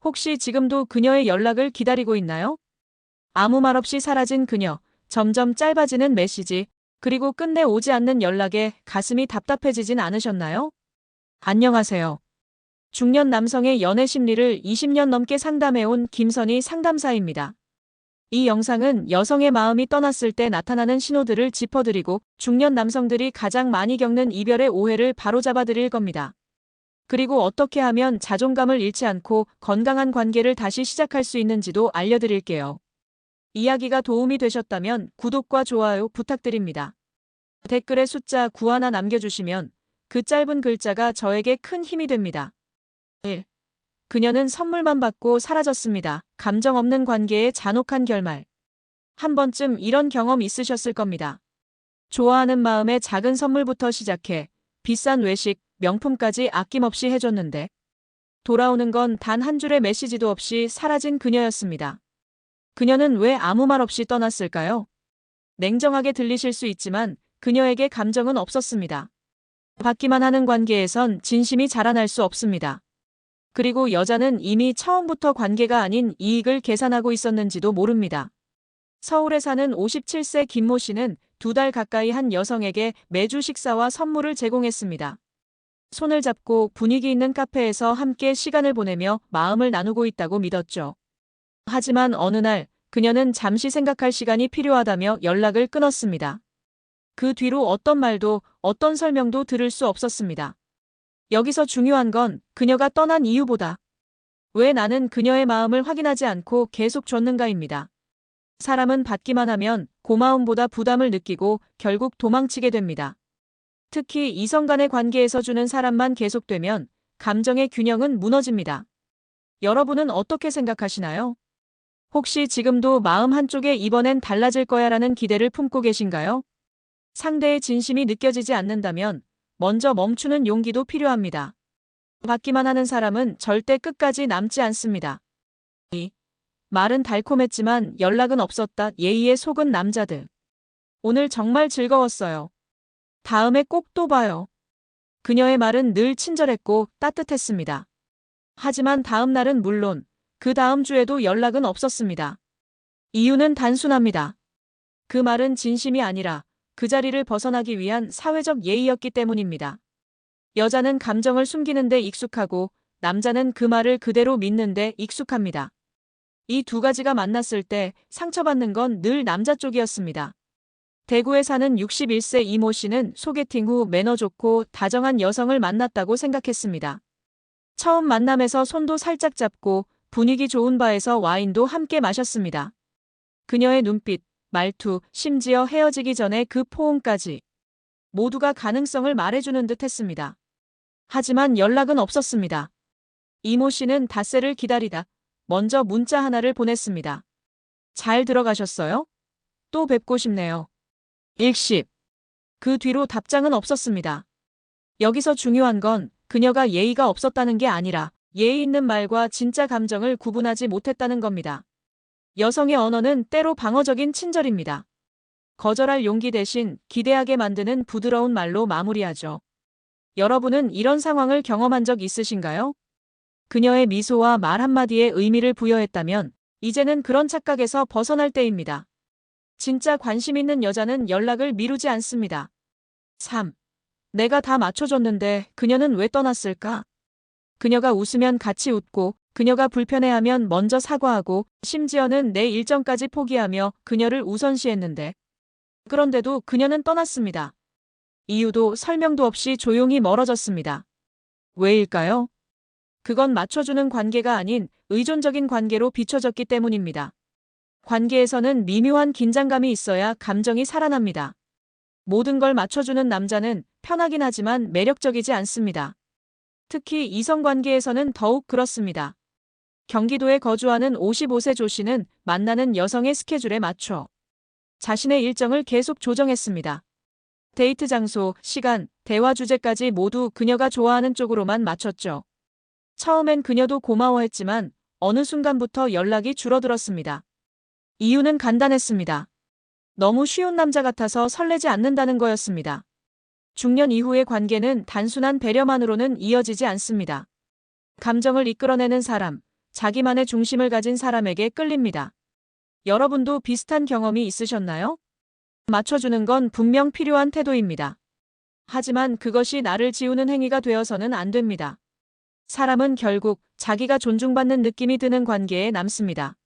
혹시 지금도 그녀의 연락을 기다리고 있나요? 아무 말 없이 사라진 그녀, 점점 짧아지는 메시지, 그리고 끝내 오지 않는 연락에 가슴이 답답해지진 않으셨나요? 안녕하세요. 중년 남성의 연애 심리를 20년 넘게 상담해온 김선희 상담사입니다. 이 영상은 여성의 마음이 떠났을 때 나타나는 신호들을 짚어드리고 중년 남성들이 가장 많이 겪는 이별의 오해를 바로잡아 드릴 겁니다. 그리고 어떻게 하면 자존감을 잃지 않고 건강한 관계를 다시 시작할 수 있는지도 알려드릴게요. 이야기가 도움이 되셨다면 구독과 좋아요 부탁드립니다. 댓글에 숫자 9 하나 남겨주시면 그 짧은 글자가 저에게 큰 힘이 됩니다. 1. 그녀는 선물만 받고 사라졌습니다. 감정 없는 관계의 잔혹한 결말. 한 번쯤 이런 경험 있으셨을 겁니다. 좋아하는 마음에 작은 선물부터 시작해 비싼 외식, 명품까지 아낌없이 해줬는데 돌아오는 건 단 한 줄의 메시지도 없이 사라진 그녀였습니다. 그녀는 왜 아무 말 없이 떠났을까요? 냉정하게 들리실 수 있지만 그녀에게 감정은 없었습니다. 받기만 하는 관계에선 진심이 자라날 수 없습니다. 그리고 여자는 이미 처음부터 관계가 아닌 이익을 계산하고 있었는지도 모릅니다. 서울에 사는 57세 김모 씨는 2달 가까이 한 여성에게 매주 식사와 선물을 제공했습니다. 손을 잡고 분위기 있는 카페에서 함께 시간을 보내며 마음을 나누고 있다고 믿었죠. 하지만 어느 날 그녀는 잠시 생각할 시간이 필요하다며 연락을 끊었습니다. 그 뒤로 어떤 말도 어떤 설명도 들을 수 없었습니다. 여기서 중요한 건 그녀가 떠난 이유보다 왜 나는 그녀의 마음을 확인하지 않고 계속 줬는가입니다. 사람은 받기만 하면 고마움보다 부담을 느끼고 결국 도망치게 됩니다. 특히 이성 간의 관계에서 주는 사람만 계속되면 감정의 균형은 무너집니다. 여러분은 어떻게 생각하시나요? 혹시 지금도 마음 한쪽에 이번엔 달라질 거야라는 기대를 품고 계신가요? 상대의 진심이 느껴지지 않는다면 먼저 멈추는 용기도 필요합니다. 받기만 하는 사람은 절대 끝까지 남지 않습니다. 말은 달콤했지만 연락은 없었다. 예의에 속은 남자들. 오늘 정말 즐거웠어요. 다음에 꼭 또 봐요. 그녀의 말은 늘 친절했고 따뜻했습니다. 하지만 다음 날은 물론 그 다음 주에도 연락은 없었습니다. 이유는 단순합니다. 그 말은 진심이 아니라 그 자리를 벗어나기 위한 사회적 예의였기 때문입니다. 여자는 감정을 숨기는 데 익숙하고 남자는 그 말을 그대로 믿는 데 익숙합니다. 이 두 가지가 만났을 때 상처받는 건 늘 남자 쪽이었습니다. 대구에 사는 61세 이모 씨는 소개팅 후 매너 좋고 다정한 여성을 만났다고 생각했습니다. 처음 만남에서 손도 살짝 잡고 분위기 좋은 바에서 와인도 함께 마셨습니다. 그녀의 눈빛, 말투, 심지어 헤어지기 전에 그 포옹까지 모두가 가능성을 말해주는 듯 했습니다. 하지만 연락은 없었습니다. 이모 씨는 닷새를 기다리다 먼저 문자 하나를 보냈습니다. 잘 들어가셨어요? 또 뵙고 싶네요. 일십. 그 뒤로 답장은 없었습니다. 여기서 중요한 건 그녀가 예의가 없었다는 게 아니라 예의 있는 말과 진짜 감정을 구분하지 못했다는 겁니다. 여성의 언어는 때로 방어적인 친절입니다. 거절할 용기 대신 기대하게 만드는 부드러운 말로 마무리하죠. 여러분은 이런 상황을 경험한 적 있으신가요? 그녀의 미소와 말 한마디에 의미를 부여했다면 이제는 그런 착각에서 벗어날 때입니다. 진짜 관심 있는 여자는 연락을 미루지 않습니다. 3. 내가 다 맞춰줬는데 그녀는 왜 떠났을까? 그녀가 웃으면 같이 웃고 그녀가 불편해하면 먼저 사과하고 심지어는 내 일정까지 포기하며 그녀를 우선시했는데 그런데도 그녀는 떠났습니다. 이유도 설명도 없이 조용히 멀어졌습니다. 왜일까요? 그건 맞춰주는 관계가 아닌 의존적인 관계로 비춰졌기 때문입니다. 관계에서는 미묘한 긴장감이 있어야 감정이 살아납니다. 모든 걸 맞춰주는 남자는 편하긴 하지만 매력적이지 않습니다. 특히 이성관계에서는 더욱 그렇습니다. 경기도에 거주하는 55세 조 씨는 만나는 여성의 스케줄에 맞춰 자신의 일정을 계속 조정했습니다. 데이트 장소, 시간, 대화 주제까지 모두 그녀가 좋아하는 쪽으로만 맞췄죠. 처음엔 그녀도 고마워했지만 어느 순간부터 연락이 줄어들었습니다. 이유는 간단했습니다. 너무 쉬운 남자 같아서 설레지 않는다는 거였습니다. 중년 이후의 관계는 단순한 배려만으로는 이어지지 않습니다. 감정을 이끌어내는 사람, 자기만의 중심을 가진 사람에게 끌립니다. 여러분도 비슷한 경험이 있으셨나요? 맞춰주는 건 분명 필요한 태도입니다. 하지만 그것이 나를 지우는 행위가 되어서는 안 됩니다. 사람은 결국 자기가 존중받는 느낌이 드는 관계에 남습니다.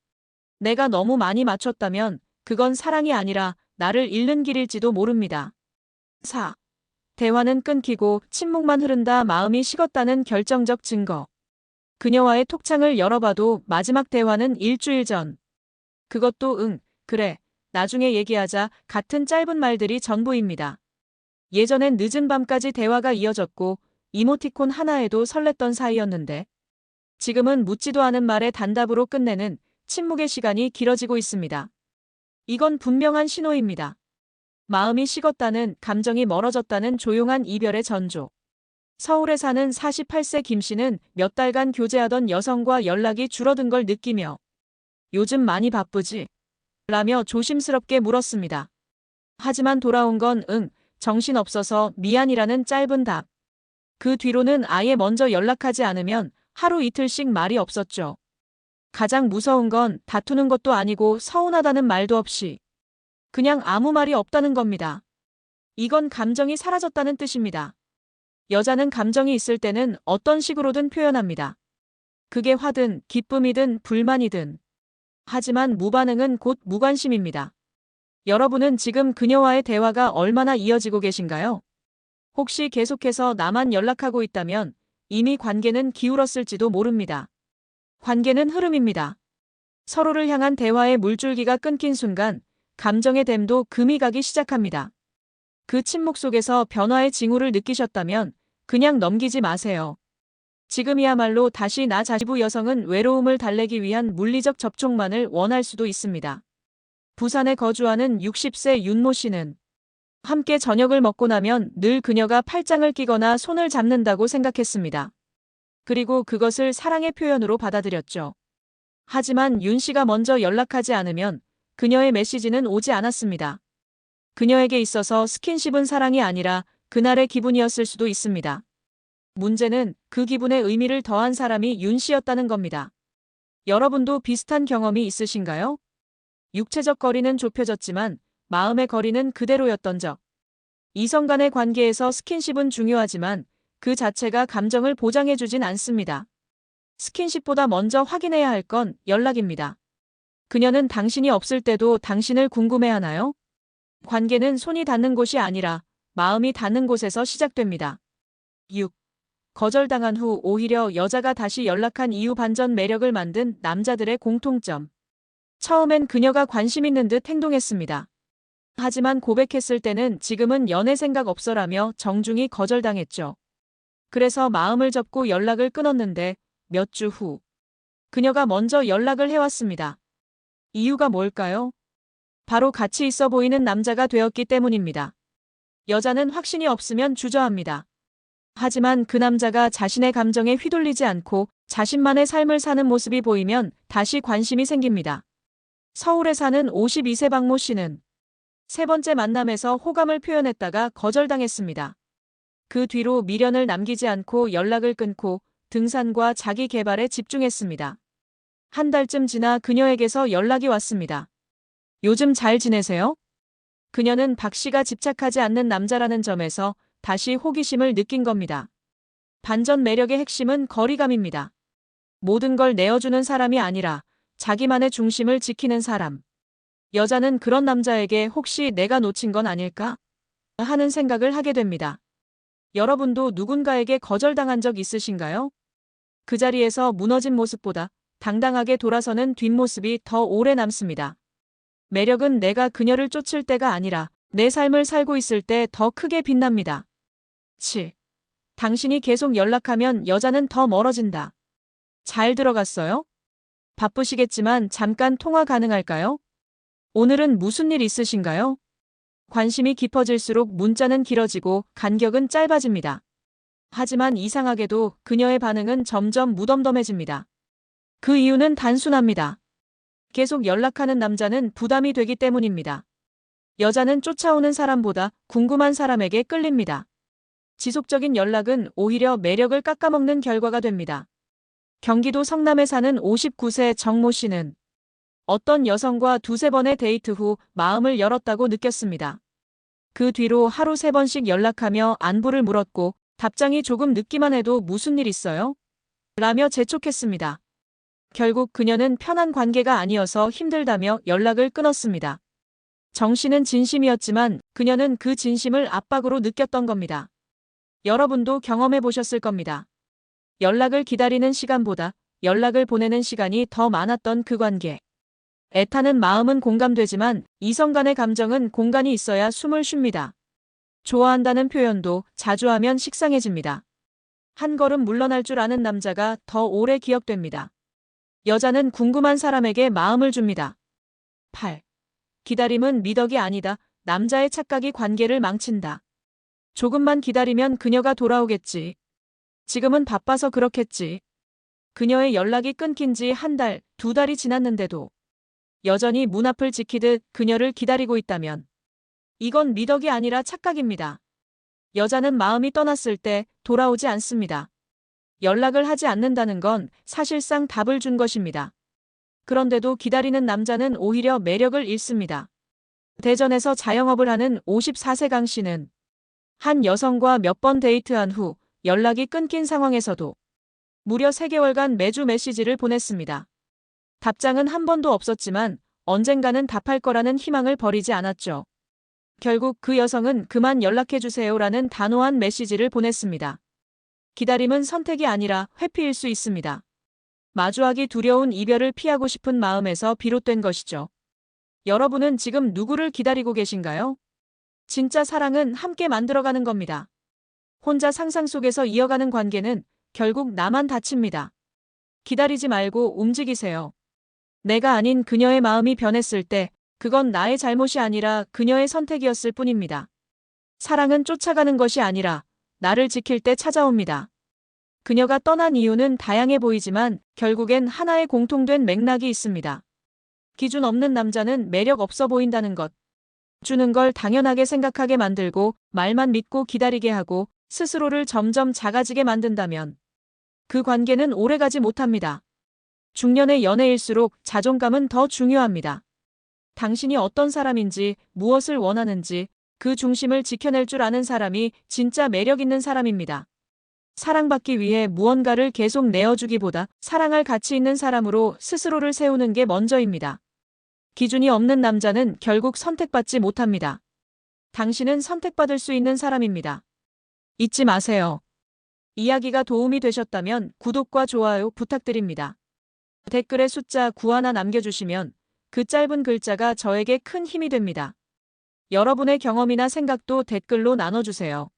내가 너무 많이 맞췄다면 그건 사랑이 아니라 나를 잃는 길일지도 모릅니다. 4. 대화는 끊기고 침묵만 흐른다. 마음이 식었다는 결정적 증거. 그녀와의 톡창을 열어봐도 마지막 대화는 일주일 전. 그것도 응, 그래, 나중에 얘기하자 같은 짧은 말들이 전부입니다. 예전엔 늦은 밤까지 대화가 이어졌고 이모티콘 하나에도 설렜던 사이였는데 지금은 묻지도 않은 말에 단답으로 끝내는 침묵의 시간이 길어지고 있습니다. 이건 분명한 신호입니다. 마음이 식었다는, 감정이 멀어졌다는 조용한 이별의 전조. 서울에 사는 48세 김 씨는 몇 달간 교제하던 여성과 연락이 줄어든 걸 느끼며 요즘 많이 바쁘지? 라며 조심스럽게 물었습니다. 하지만 돌아온 건 응, 정신없어서 미안이라는 짧은 답. 그 뒤로는 아예 먼저 연락하지 않으면 하루 이틀씩 말이 없었죠. 가장 무서운 건 다투는 것도 아니고 서운하다는 말도 없이 그냥 아무 말이 없다는 겁니다. 이건 감정이 사라졌다는 뜻입니다. 여자는 감정이 있을 때는 어떤 식으로든 표현합니다. 그게 화든 기쁨이든 불만이든. 하지만 무반응은 곧 무관심입니다. 여러분은 지금 그녀와의 대화가 얼마나 이어지고 계신가요? 혹시 계속해서 나만 연락하고 있다면 이미 관계는 기울었을지도 모릅니다. 관계는 흐름입니다. 서로를 향한 대화의 물줄기가 끊긴 순간 감정의 댐도 금이 가기 시작합니다. 그 침묵 속에서 변화의 징후를 느끼셨다면 그냥 넘기지 마세요. 지금이야말로 다시 나 자신부 여성은 외로움을 달래기 위한 물리적 접촉만을 원할 수도 있습니다. 부산에 거주하는 60세 윤모 씨는 함께 저녁을 먹고 나면 늘 그녀가 팔짱을 끼거나 손을 잡는다고 생각했습니다. 그리고 그것을 사랑의 표현으로 받아들였죠. 하지만 윤 씨가 먼저 연락하지 않으면 그녀의 메시지는 오지 않았습니다. 그녀에게 있어서 스킨십은 사랑이 아니라 그날의 기분이었을 수도 있습니다. 문제는 그 기분에 의미를 더한 사람이 윤 씨였다는 겁니다. 여러분도 비슷한 경험이 있으신가요? 육체적 거리는 좁혀졌지만 마음의 거리는 그대로였던 적. 이성 간의 관계에서 스킨십은 중요하지만 그 자체가 감정을 보장해주진 않습니다. 스킨십보다 먼저 확인해야 할 건 연락입니다. 그녀는 당신이 없을 때도 당신을 궁금해하나요? 관계는 손이 닿는 곳이 아니라 마음이 닿는 곳에서 시작됩니다. 6. 거절당한 후 오히려 여자가 다시 연락한 이유. 반전 매력을 만든 남자들의 공통점. 처음엔 그녀가 관심 있는 듯 행동했습니다. 하지만 고백했을 때는 지금은 연애 생각 없어라며 정중히 거절당했죠. 그래서 마음을 접고 연락을 끊었는데 몇 주 후 그녀가 먼저 연락을 해왔습니다. 이유가 뭘까요? 바로 가치 있어 보이는 남자가 되었기 때문입니다. 여자는 확신이 없으면 주저합니다. 하지만 그 남자가 자신의 감정에 휘둘리지 않고 자신만의 삶을 사는 모습이 보이면 다시 관심이 생깁니다. 서울에 사는 52세 박모 씨는 세 번째 만남에서 호감을 표현했다가 거절당했습니다. 그 뒤로 미련을 남기지 않고 연락을 끊고 등산과 자기 개발에 집중했습니다. 한 달쯤 지나 그녀에게서 연락이 왔습니다. 요즘 잘 지내세요? 그녀는 박 씨가 집착하지 않는 남자라는 점에서 다시 호기심을 느낀 겁니다. 반전 매력의 핵심은 거리감입니다. 모든 걸 내어주는 사람이 아니라 자기만의 중심을 지키는 사람. 여자는 그런 남자에게 혹시 내가 놓친 건 아닐까? 하는 생각을 하게 됩니다. 여러분도 누군가에게 거절당한 적 있으신가요? 그 자리에서 무너진 모습보다 당당하게 돌아서는 뒷모습이 더 오래 남습니다. 매력은 내가 그녀를 쫓을 때가 아니라 내 삶을 살고 있을 때 더 크게 빛납니다. 7. 당신이 계속 연락하면 여자는 더 멀어진다. 잘 들어갔어요? 바쁘시겠지만 잠깐 통화 가능할까요? 오늘은 무슨 일 있으신가요? 관심이 깊어질수록 문자는 길어지고 간격은 짧아집니다. 하지만 이상하게도 그녀의 반응은 점점 무덤덤해집니다. 그 이유는 단순합니다. 계속 연락하는 남자는 부담이 되기 때문입니다. 여자는 쫓아오는 사람보다 궁금한 사람에게 끌립니다. 지속적인 연락은 오히려 매력을 깎아먹는 결과가 됩니다. 경기도 성남에 사는 59세 정모 씨는 어떤 여성과 두세 번의 데이트 후 마음을 열었다고 느꼈습니다. 그 뒤로 하루 3번씩 연락하며 안부를 물었고 답장이 조금 늦기만 해도 무슨 일 있어요? 라며 재촉했습니다. 결국 그녀는 편한 관계가 아니어서 힘들다며 연락을 끊었습니다. 정 씨는 진심이었지만 그녀는 그 진심을 압박으로 느꼈던 겁니다. 여러분도 경험해 보셨을 겁니다. 연락을 기다리는 시간보다 연락을 보내는 시간이 더 많았던 그 관계. 애타는 마음은 공감되지만 이성 간의 감정은 공간이 있어야 숨을 쉽니다. 좋아한다는 표현도 자주 하면 식상해집니다. 한 걸음 물러날 줄 아는 남자가 더 오래 기억됩니다. 여자는 궁금한 사람에게 마음을 줍니다. 8. 기다림은 미덕이 아니다. 남자의 착각이 관계를 망친다. 조금만 기다리면 그녀가 돌아오겠지. 지금은 바빠서 그렇겠지. 그녀의 연락이 끊긴 지 1달, 2달이 지났는데도 여전히 문 앞을 지키듯 그녀를 기다리고 있다면 이건 미덕이 아니라 착각입니다. 여자는 마음이 떠났을 때 돌아오지 않습니다. 연락을 하지 않는다는 건 사실상 답을 준 것입니다. 그런데도 기다리는 남자는 오히려 매력을 잃습니다. 대전에서 자영업을 하는 54세 강 씨는 한 여성과 몇 번 데이트한 후 연락이 끊긴 상황에서도 무려 3개월간 매주 메시지를 보냈습니다. 답장은 한 번도 없었지만 언젠가는 답할 거라는 희망을 버리지 않았죠. 결국 그 여성은 그만 연락해주세요라는 단호한 메시지를 보냈습니다. 기다림은 선택이 아니라 회피일 수 있습니다. 마주하기 두려운 이별을 피하고 싶은 마음에서 비롯된 것이죠. 여러분은 지금 누구를 기다리고 계신가요? 진짜 사랑은 함께 만들어가는 겁니다. 혼자 상상 속에서 이어가는 관계는 결국 나만 다칩니다. 기다리지 말고 움직이세요. 내가 아닌 그녀의 마음이 변했을 때 그건 나의 잘못이 아니라 그녀의 선택이었을 뿐입니다. 사랑은 쫓아가는 것이 아니라 나를 지킬 때 찾아옵니다. 그녀가 떠난 이유는 다양해 보이지만 결국엔 하나의 공통된 맥락이 있습니다. 기준 없는 남자는 매력 없어 보인다는 것. 주는 걸 당연하게 생각하게 만들고 말만 믿고 기다리게 하고 스스로를 점점 작아지게 만든다면 그 관계는 오래가지 못합니다. 중년의 연애일수록 자존감은 더 중요합니다. 당신이 어떤 사람인지, 무엇을 원하는지 그 중심을 지켜낼 줄 아는 사람이 진짜 매력 있는 사람입니다. 사랑받기 위해 무언가를 계속 내어주기보다 사랑할 가치 있는 사람으로 스스로를 세우는 게 먼저입니다. 기준이 없는 남자는 결국 선택받지 못합니다. 당신은 선택받을 수 있는 사람입니다. 잊지 마세요. 이야기가 도움이 되셨다면 구독과 좋아요 부탁드립니다. 댓글에 숫자 9 하나 남겨주시면 그 짧은 글자가 저에게 큰 힘이 됩니다. 여러분의 경험이나 생각도 댓글로 나눠주세요.